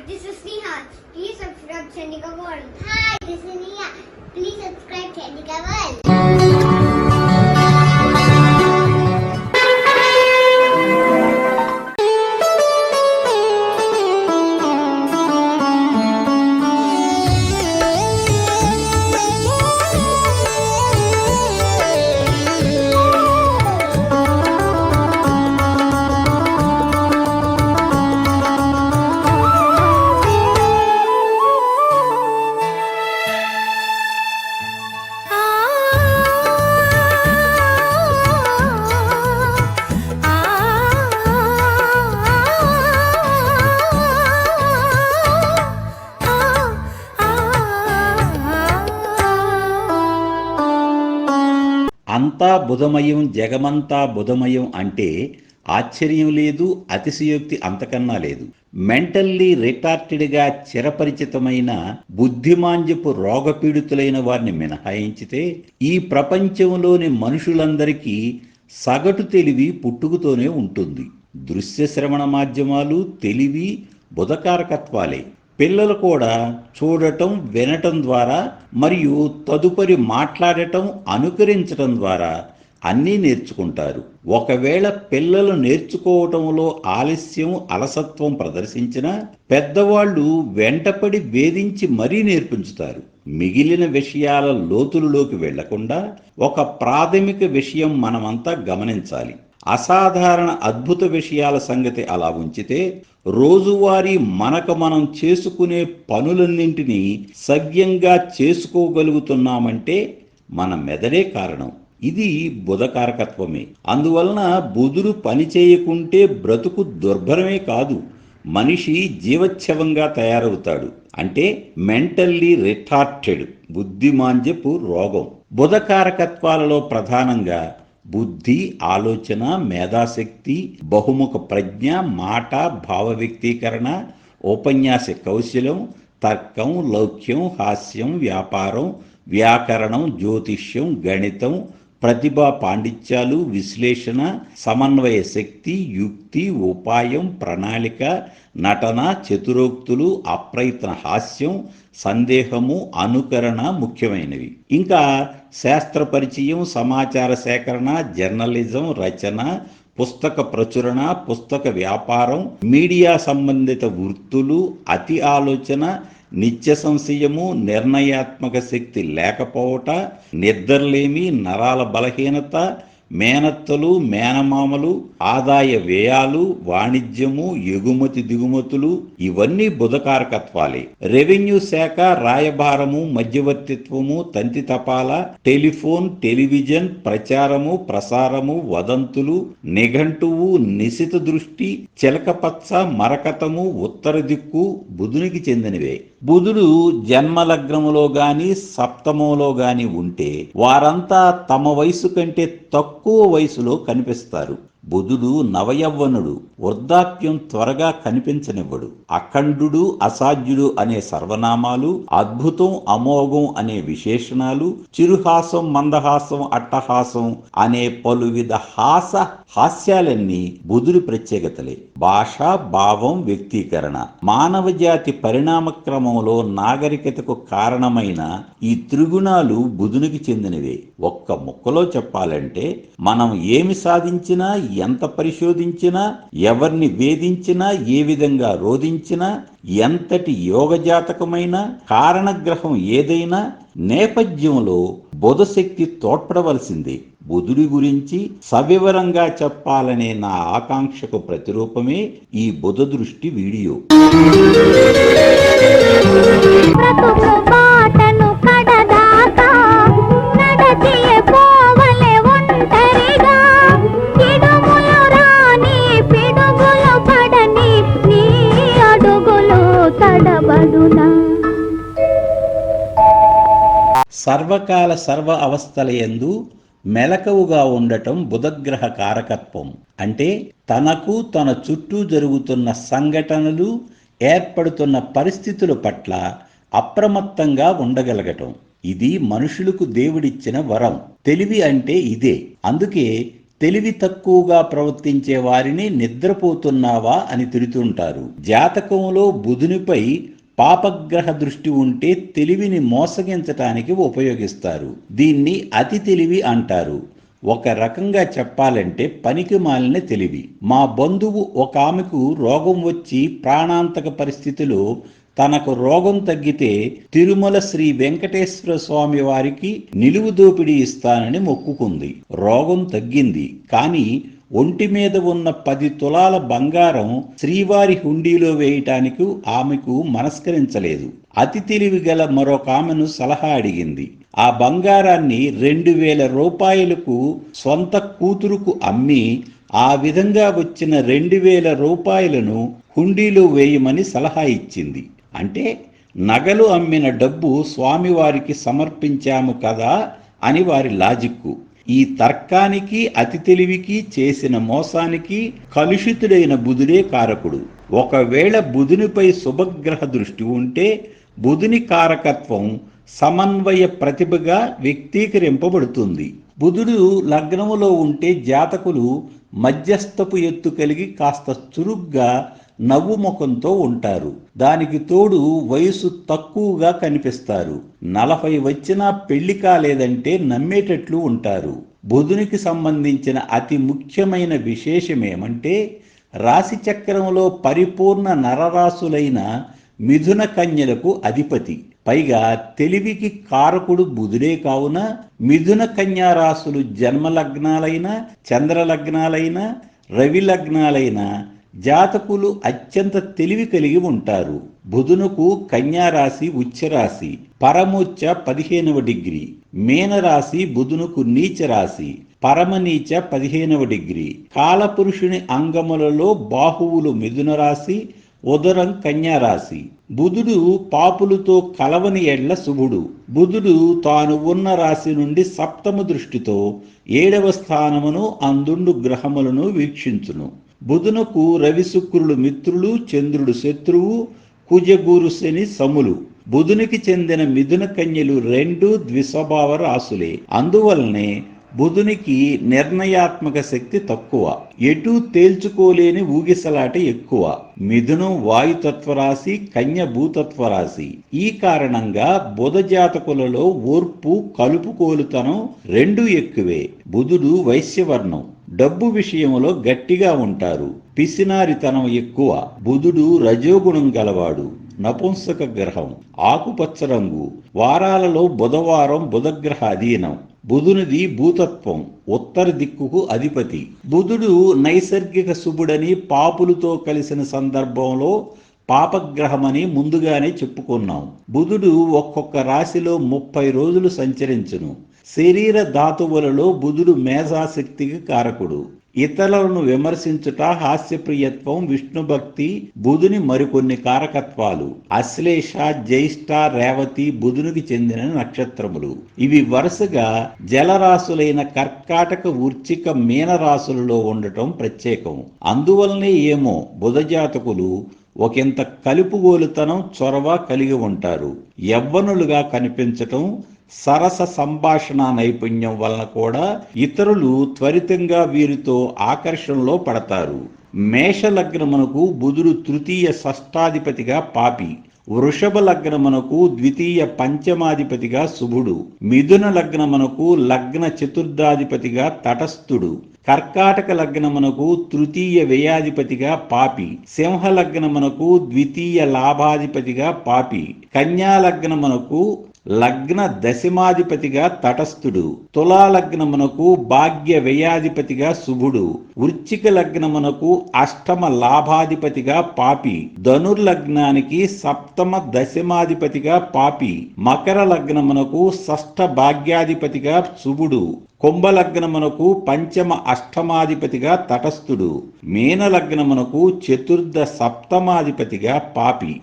this is Neha. Please subscribe Chandika World. Hi, this is Neha. Please subscribe Chandika World. అంతా బుధమయం జగమంతా బుధమయం అంటే ఆశ్చర్యం లేదు, అతిశయోక్తి అంతకన్నా లేదు. మెంటల్లీ రిటార్టెడ్గా చిరపరిచితమైన బుద్ధిమాంద్యపు రోగపీడితులైన వారిని మినహాయించితే ఈ ప్రపంచంలోని మనుషులందరికీ సగటు తెలివి పుట్టుకతోనే ఉంటుంది. దృశ్య శ్రవణ మాధ్యమాలు తెలివి బుధకారకత్వాలే. పిల్లలు కూడా చూడటం వినటం ద్వారా మరియు తదుపరి మాట్లాడటం అనుకరించటం ద్వారా అన్నీ నేర్చుకుంటారు. ఒకవేళ పిల్లలు నేర్చుకోవటంలో ఆలస్యం అలసత్వం ప్రదర్శించినా పెద్దవాళ్ళు వెంటపడి వేధించి మరీ నేర్పించుతారు. మిగిలిన విషయాల లోతులలోకి వెళ్లకుండా ఒక ప్రాథమిక విషయం మనమంతా గమనించాలి. అసాధారణ అద్భుత విషయాల సంగతి అలా ఉంచితే రోజువారీ మనం చేసుకునే పనులన్నింటినీ సవ్యంగా చేసుకోగలుగుతున్నామంటే మన మెదడే కారణం. ఇది బుధకారకత్వమే. అందువలన బుధుడు పని చేయకుంటే బ్రతుకు దుర్భరమే కాదు, మనిషి జీవచ్ఛవంగా తయారవుతాడు. అంటే మెంటల్లీ రిటార్టెడ్, బుద్ధిమాంద్యపు రోగం. బుధకారకత్వాలలో ప్రధానంగా బుద్ధి, ఆలోచన, మేధాశక్తి, బహుముఖ ప్రజ్ఞ, మాట, భావ వ్యక్తీకరణ, ఉపన్యాస కౌశలం, తర్కం, లౌక్యం, హాస్యం, వ్యాపారం, వ్యాకరణం, జ్యోతిష్యం, గణితం, ప్రతిభా పాండిత్యాలు, విశ్లేషణ, సమన్వయ శక్తి, యుక్తి, ఉపాయం, ప్రణాళిక, నటన, చతురోక్తులు, అప్రయత్న హాస్యం, సందేహము, అనుకరణ ముఖ్యమైనవి. ఇంకా శాస్త్ర పరిచయం, సమాచార సేకరణ, జర్నలిజం, రచన, పుస్తక ప్రచురణ, పుస్తక వ్యాపారం, మీడియా సంబంధిత వృత్తులు, అతి ఆలోచన, నిత్య సంశయము, నిర్ణయాత్మక శక్తి లేకపోవట, నిద్రలేమి, నరాల బలహీనత, మేనత్తలు, మేనమామలు, ఆదాయ వ్యయాలు, వాణిజ్యము, ఎగుమతి దిగుమతులు ఇవన్నీ బుధకారకత్వాలే. రెవెన్యూ శాఖ, రాయబారము, మధ్యవర్తిత్వము, తంతి తపాల, టెలిఫోన్, టెలివిజన్, ప్రచారము, ప్రసారము, వదంతులు, నిఘంటువు, నిశిత దృష్టి, చిలకపచ్చ, మరకతము, ఉత్తర దిక్కు బుధునికి చెందినవే. బుధుడు జన్మలగ్నములో గాని సప్తమంలో గాని ఉంటే వారంతా తమ వయసు కంటే తక్కువ వయసులో కనిపిస్తారు. బుధుడు నవయవ్వనుడు, వృద్ధాప్యం త్వరగా కనిపించనివ్వడు. అఖండుడు, అసాధ్యుడు అనే సర్వనామాలు, అద్భుతం, అమోఘం అనే విశేషణాలు, చిరుహాసం, మందహాసం, అట్టహాసం అనే పలువిధ హాస్యాలన్నీ బుధుడి ప్రత్యేకతలే. భాష, భావం, వ్యక్తీకరణ మానవ జాతి పరిణామ క్రమంలో నాగరికతకు కారణమైన ఈ త్రిగుణాలు బుధునికి చెందినవే. ఒక్క ముక్కలో చెప్పాలంటే మనం ఏమి సాధించినా, ఎంత పరిశోధించినా, ఎవరిని వేధించినా, ఏ విధంగా రోధించినా, ఎంతటి యోగజాతకమైన కారణగ్రహం ఏదైనా నేపథ్యంలో బుధశక్తి తోడ్పడవలసిందే. బుధుడి గురించి సవివరంగా చెప్పాలనే నా ఆకాంక్షకు ప్రతిరూపమే ఈ బుధ దృష్టి వీడియో. సర్వకాల సర్వ అవస్థలయందు మెలకువగా ఉండటం బుధగ్రహ కారకత్వం. అంటే తనకు తన చుట్టూ జరుగుతున్న సంఘటనలు, ఏర్పడుతున్న పరిస్థితుల పట్ల అప్రమత్తంగా ఉండగలగటం. ఇది మనుషులకు దేవుడిచ్చిన వరం. తెలివి అంటే ఇదే. అందుకే తెలివి తక్కువగా ప్రవర్తించే వారిని నిద్రపోతున్నావా అని తిడుతుంటారు. జాతకంలో బుధునిపై పాపగ్రహ దృష్టి ఉంటే తెలివిని మోసగించటానికి ఉపయోగిస్తారు. దీన్ని అతి తెలివి అంటారు. ఒక రకంగా చెప్పాలంటే పనికి మాలిన తెలివి. మా బంధువు ఒక ఆమెకు రోగం వచ్చి ప్రాణాంతక పరిస్థితిలో తనకు రోగం తగ్గితే తిరుమల శ్రీ వెంకటేశ్వర స్వామి వారికి నిలువు దోపిడీ ఇస్తానని మొక్కుకుంది. రోగం తగ్గింది, కానీ ఒంటి మీద ఉన్న 10 తులాల బంగారం శ్రీవారి హుండీలో వేయటానికి ఆమెకు మనస్కరించలేదు. అతి తెలివి గల మరొక ఆమెను సలహా అడిగింది. ఆ బంగారాన్ని 2000 రూపాయలకు సొంత కూతురుకు అమ్మి ఆ విధంగా వచ్చిన 2000 రూపాయలను హుండీలో వేయమని సలహా ఇచ్చింది. అంటే నగలు అమ్మిన డబ్బు స్వామివారికి సమర్పించాము కదా అని వారి లాజిక్కు. ఈ తర్కానికి అతి తెలివికి చేసిన మోసానికి కలుషితుడైన బుధుడే కారకుడు. ఒకవేళ బుధునిపై శుభగ్రహ దృష్టి ఉంటే బుధుని కారకత్వం సమన్వయ ప్రతిభగా వ్యక్తీకరింపబడుతుంది. బుధుడు లగ్నములో ఉంటే జాతకులు మధ్యస్థపు ఎత్తు కలిగి కాస్త చురుగ్గా నవ్వు ముఖంతో ఉంటారు. దానికి తోడు వయసు తక్కువగా కనిపిస్తారు. 40 వచ్చినా పెళ్లి కాలేదంటే నమ్మేటట్లు ఉంటారు. బుధునికి సంబంధించిన అతి ముఖ్యమైన విశేషమేమంటే రాశి చక్రంలో పరిపూర్ణ నరరాశులైన మిథున కన్యలకు అధిపతి. పైగా తెలివికి కారకుడు బుధుడే కావున మిథున కన్యా రాశులు జన్మలగ్నాలైన, చంద్రలగ్నాలైన, రవి లగ్నాలైన జాతకులు అత్యంత తెలివి కలిగి ఉంటారు. బుధునుకు కన్యారాశి ఉచ్చరాశి, పరమోచ్చ 15వ డిగ్రీ. మీనరాశి బుధునుకు నీచరాశి, పరమనీచ 15వ డిగ్రీ. కాలపురుషుని అంగములలో బాహువులు మిథున రాశి, ఉదరం కన్యారాశి. బుధుడు పాపులతో కలవని ఎడ్ల శుభుడు. బుధుడు తాను ఉన్న రాశి నుండి సప్తమ దృష్టితో 7వ స్థానమును అందుండు గ్రహములను వీక్షించును. బుధునకు రవి శుక్రులు మిత్రులు, చంద్రుడు శత్రువు, కుజగురు శని సములు. బుధునికి చెందిన మిథున కన్యలు 2 ద్విస్వభావ రాశులే. అందువలనే బుధునికి నిర్ణయాత్మక శక్తి తక్కువ, ఎటూ తేల్చుకోలేని ఊగిసలాట ఎక్కువ. మిథునం వాయుతత్వరాశి, కన్య భూతత్వరాశి. ఈ కారణంగా బుధ జాతకులలో ఓర్పు, కలుపుకోలుతనం 2 ఎక్కువే. బుధుడు వైశ్యవర్ణం, డబ్బు విషయంలో గట్టిగా ఉంటారు, పిసినారితనం ఎక్కువ. బుధుడు రజోగుణం గలవాడు, నపుంసక గ్రహం, ఆకుపచ్చ రంగు. వారాలలో బుధవారం బుధగ్రహ అధీనం. బుధునిది భూతత్వం, ఉత్తర దిక్కుకు అధిపతి. బుధుడు నైసర్గిక శుభుడని పాపులతో కలిసిన సందర్భంలో పాపగ్రహమని ముందుగానే చెప్పుకున్నాం. బుధుడు ఒక్కొక్క రాశిలో 30 రోజులు సంచరించును. శరీర ధాతువులలో బుధుడు మేధాశక్తికి కారకుడు. ఇతరులను విమర్శించుట, హాస్యప్రియత్వం, విష్ణుభక్తి బుధుని మరికొన్ని కారకత్వాలు. అశ్లేష, జ్యేష్ఠ, రేవతి బుధునికి చెందిన నక్షత్రములు. ఇవి వరుసగా జలరాశులైన కర్కాటక, వృశ్చిక, మీనరాశులలో ఉండటం ప్రత్యేకం. అందువలనే ఏమో బుధ జాతకులు ఒకంత కలుపుగోలుతనం, చొరవ కలిగి ఉంటారు. యవ్వనులుగా కనిపించటం, సరస సంభాషణ నైపుణ్యం వలన కూడా ఇతరులు త్వరితంగా వీరితో ఆకర్షణలో పడతారు. మేష లగ్నమునకు బుధుడు తృతీయ షష్టాధిపతిగా పాపి. వృషభ లగ్నమునకు ద్వితీయ పంచమాధిపతిగా శుభుడు. మిథున లగ్నమునకు లగ్న చతుర్థాధిపతిగా తటస్థుడు. కర్కాటక లగ్నమునకు తృతీయ వ్యయాధిపతిగా పాపి. సింహ లగ్నమునకు ద్వితీయ లాభాధిపతిగా పాపి. కన్యా లగ్నమునకు లగ్న దశమాధిపతిగా తటస్థుడు. తులా లగ్నమునకు భాగ్య వ్యయాధిపతిగా శుభుడు. వృశ్చిక లగ్నమునకు అష్టమ లాభాధిపతిగా పాపి. ధనుర్లగ్నానికి సప్తమ దశమాధిపతిగా పాపి. మకర లగ్నమునకు షష్ఠ భాగ్యాధిపతిగా శుభుడు. కుంభలగ్నమునకు పంచమ అష్టమాధిపతిగా తటస్థుడు. మీన లగ్నమునకు చతుర్థ సప్తమాధిపతిగా పాపి.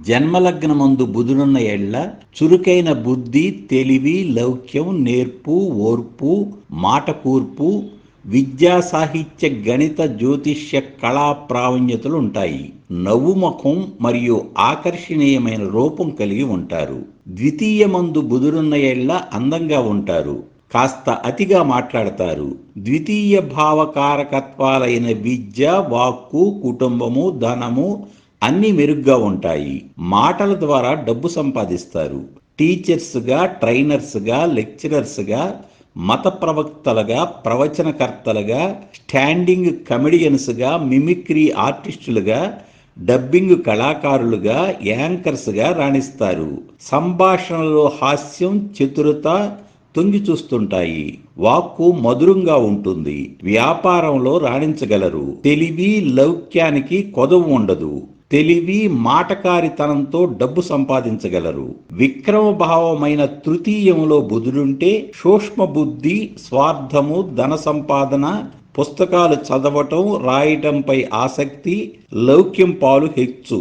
జన్మలగ్నమందు బుధుడున్న ఎడ్ల చురుకైన బుద్ధి, తెలివి, లౌక్యం, నేర్పు, ఓర్పు, మాట కూర్పు, విద్యా, సాహిత్య, గణిత, జ్యోతిష్య, కళా ప్రావీణ్యతలు ఉంటాయి. నవ్వు ముఖం మరియు ఆకర్షణీయమైన రూపం కలిగి ఉంటారు. ద్వితీయమందు బుధుడున్న ఎడ్ల అందంగా ఉంటారు. కాస్త అతిగా మాట్లాడతారు. ద్వితీయ భావకారకత్వాలైన విద్య, వాక్కు, కుటుంబము, ధనము అన్నీ మెరుగ్గా ఉంటాయి. మాటల ద్వారా డబ్బు సంపాదిస్తారు. టీచర్స్గా, ట్రైనర్స్గా, లెక్చరర్స్గా, మత ప్రవక్తలుగా, ప్రవచనకర్తలుగా, స్టాండింగ్ కమెడియన్స్గా, మిమిక్రీ ఆర్టిస్టులుగా, డబ్బింగ్ కళాకారులుగా, యాంకర్స్గా రాణిస్తారు. సంభాషణలో హాస్యం, చతురత తొంగి చూస్తుంటాయి. వాక్కు మధురంగా ఉంటుంది. వ్యాపారంలో రాణించగలరు. తెలివి, లౌక్యానికి కొదవు ఉండదు. తెలివి, మాటకారితనంతో డబ్బు సంపాదించగలరు. విక్రమభావమైన తృతీయంలో బుధుడుంటే సూక్ష్మ బుద్ధి, స్వార్థము, ధన సంపాదన, పుస్తకాలు చదవటం, రాయటంపై ఆసక్తి, లౌక్యం పాలు హెచ్చు.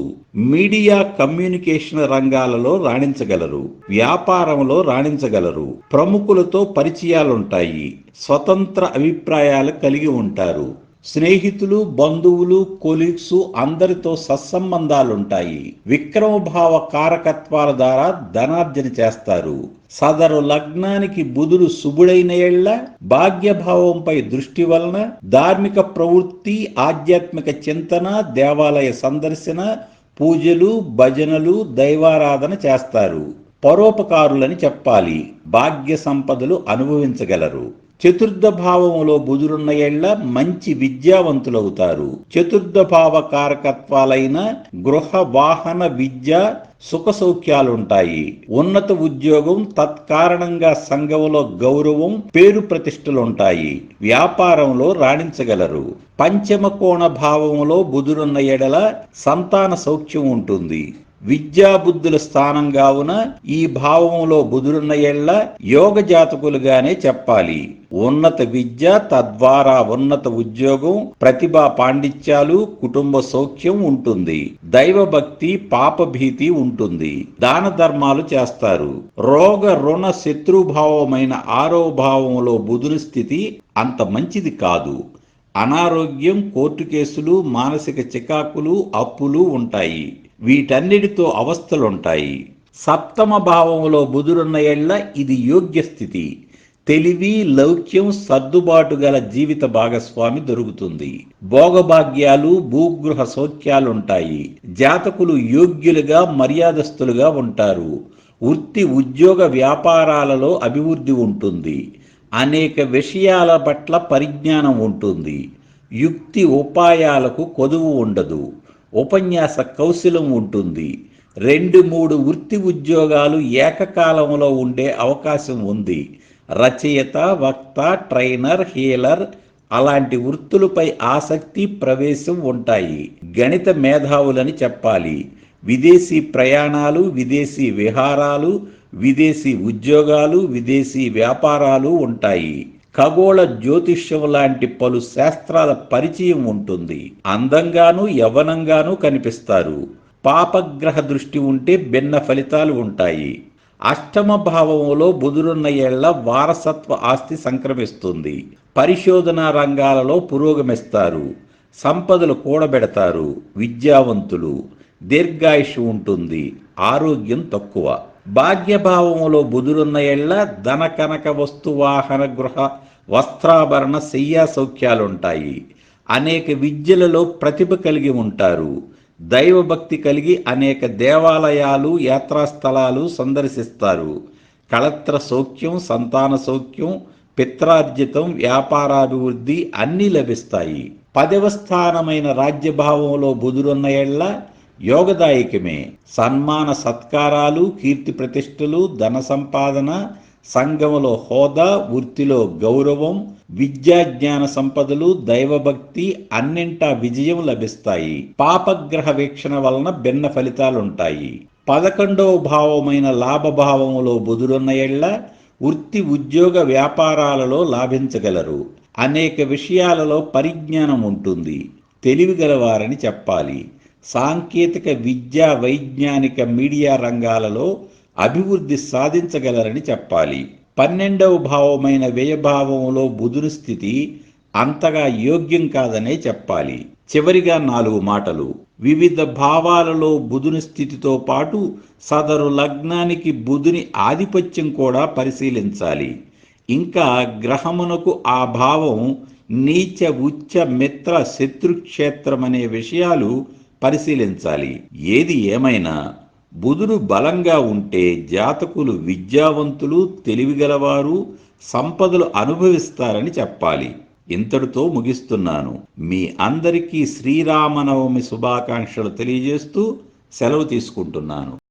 మీడియా, కమ్యూనికేషన్ రంగాలలో రాణించగలరు. వ్యాపారంలో రాణించగలరు. ప్రముఖులతో పరిచయాలుంటాయి. స్వతంత్ర అభిప్రాయాలు కలిగి ఉంటారు. స్నేహితులు, బంధువులు, కొలీగ్స్ అందరితో సత్సంబంధాలుంటాయి. విక్రమభావ కారకత్వాల ద్వారా ధనార్జన చేస్తారు. సదరు లగ్నానికి బుధుడు శుభుడైన ఎళ్ళ భాగ్యభావంపై దృష్టి వలన ధార్మిక ప్రవృత్తి, ఆధ్యాత్మిక చింతన, దేవాలయ సందర్శన, పూజలు, భజనలు, దైవారాధన చేస్తారు. పరోపకారులని చెప్పాలి. భాగ్య సంపదలు అనుభవించగలరు. చతుర్థ భావములో బుధుడున్న ఎళ్ళ మంచి విద్యావంతులవుతారు. చతుర్థ భావ కారకత్వాలైన గృహ, వాహన, విద్య, సుఖ సౌఖ్యాలుంటాయి. ఉన్నత ఉద్యోగం, తత్కారణంగా సంఘంలో గౌరవం, పేరు ప్రతిష్టలుంటాయి. వ్యాపారంలో రాణించగలరు. పంచమ కోణ భావములో బుధుడున్న ఎడల సంతాన సౌఖ్యం ఉంటుంది. విద్యాబుద్ధుల స్థానం కావున ఈ భావంలో బుధుడున్న ఎళ్ళ యోగ జాతకులుగానే చెప్పాలి. ఉన్నత విద్య, తద్వారా ఉన్నత ఉద్యోగం, ప్రతిభా పాండిత్యాలు, కుటుంబ సౌఖ్యం ఉంటుంది. దైవభక్తి, పాపభీతి ఉంటుంది. దాన ధర్మాలు చేస్తారు. రోగ, రుణ, శత్రుభావమైన 6వ భావంలో బుధుని స్థితి అంత మంచిది కాదు. అనారోగ్యం, కోర్టు కేసులు, మానసిక చికాకులు, అప్పులు ఉంటాయి. వీటన్నిటితో అవస్థలుంటాయి. సప్తమ భావంలో బుధుడున్న ఎళ్ళ ఇది యోగ్య స్థితి. తెలివి, లౌక్యం, సర్దుబాటు గల జీవిత భాగస్వామి దొరుకుతుంది. భోగభాగ్యాలు, భూగృహ సౌఖ్యాలుంటాయి. జాతకులు యోగ్యులుగా, మర్యాదస్తులుగా ఉంటారు. వృత్తి, ఉద్యోగ, వ్యాపారాలలో అభివృద్ధి ఉంటుంది. అనేక విషయాల పట్ల పరిజ్ఞానం ఉంటుంది. యుక్తి, ఉపాయాలకు కొదువు ఉండదు. ఉపన్యాస కౌశలం ఉంటుంది. 2-3 వృత్తి ఉద్యోగాలు ఏకకాలంలో ఉండే అవకాశం ఉంది. రచయిత, వక్త, ట్రైనర్, హీలర్ అలాంటి వృత్తులపై ఆసక్తి, ప్రవేశం ఉంటాయి. గణిత మేధావులని చెప్పాలి. విదేశీ ప్రయాణాలు, విదేశీ విహారాలు, విదేశీ ఉద్యోగాలు, విదేశీ వ్యాపారాలు ఉంటాయి. ఖగోళ జ్యోతిష్యం లాంటి పలు శాస్త్రాల పరిచయం ఉంటుంది. అందంగాను, యవ్వనంగాను కనిపిస్తారు. పాపగ్రహ దృష్టి ఉంటే భిన్న ఫలితాలు ఉంటాయి. అష్టమ భావంలో బుధుడున్న ఏళ్ల వారసత్వ ఆస్తి సంక్రమిస్తుంది. పరిశోధనా రంగాలలో పురోగమిస్తారు. సంపదలు కూడబెడతారు. విద్యావంతులు. దీర్ఘాయుషు ఉంటుంది. ఆరోగ్యం తక్కువ. భాగ్యభావములో బుధుడున్న ఎళ్ళ ధన, కనక, వస్తు, వాహన, గృహ, వస్త్రాభరణ, శయ్యా సౌఖ్యాలుంటాయి. అనేక విద్యలలో ప్రతిభ కలిగి ఉంటారు. దైవభక్తి కలిగి అనేక దేవాలయాలు, యాత్రాస్థలాలు సందర్శిస్తారు. కళత్ర సౌఖ్యం, సంతాన సౌఖ్యం, పిత్రార్జితం, వ్యాపారాభివృద్ధి అన్నీ లభిస్తాయి. 10వ స్థానమైన రాజ్యభావంలో బుధుడున్న ఎళ్ళ యోగదాయకమే. సన్మాన సత్కారాలు, కీర్తి ప్రతిష్టలు, ధన సంపాదన, సంఘములో హోదా, వృత్తిలో గౌరవం, విద్యాజ్ఞాన సంపదలు, దైవభక్తి అన్నింటా విజయం లభిస్తాయి. పాపగ్రహ వీక్షణ వలన భిన్న ఫలితాలుంటాయి. 11వ భావమైన లాభభావములో బుధుడున్న ఎళ్ళ వృత్తి, ఉద్యోగ, వ్యాపారాలలో లాభించగలరు. అనేక విషయాలలో పరిజ్ఞానం ఉంటుంది. తెలివిగలవారని చెప్పాలి. సాంకేతిక, విద్యా, వైజ్ఞానిక, మీడియా రంగాలలో అభివృద్ధి సాధించగలరని చెప్పాలి. 12వ భావమైన వ్యయభావంలో బుధుని స్థితి అంతగా యోగ్యం కాదనే చెప్పాలి. చివరిగా 4 మాటలు. వివిధ భావాలలో బుధుని స్థితితో పాటు సదరు లగ్నానికి బుధుని ఆధిపత్యం కూడా పరిశీలించాలి. ఇంకా గ్రహమునకు ఆ భావం నీచ ఉచ్చ మిత్ర శత్రుక్షేత్రమనే విషయాలు పరిశీలించాలి. ఏది ఏమైనా బుధుడు బలంగా ఉంటే జాతకులు విద్యావంతులు, తెలివిగలవారు, సంపదలు అనుభవిస్తారని చెప్పాలి. ఇంతటితో ముగిస్తున్నాను. మీ అందరికీ శ్రీరామనవమి శుభాకాంక్షలు తెలియజేస్తూ సెలవు తీసుకుంటున్నాను.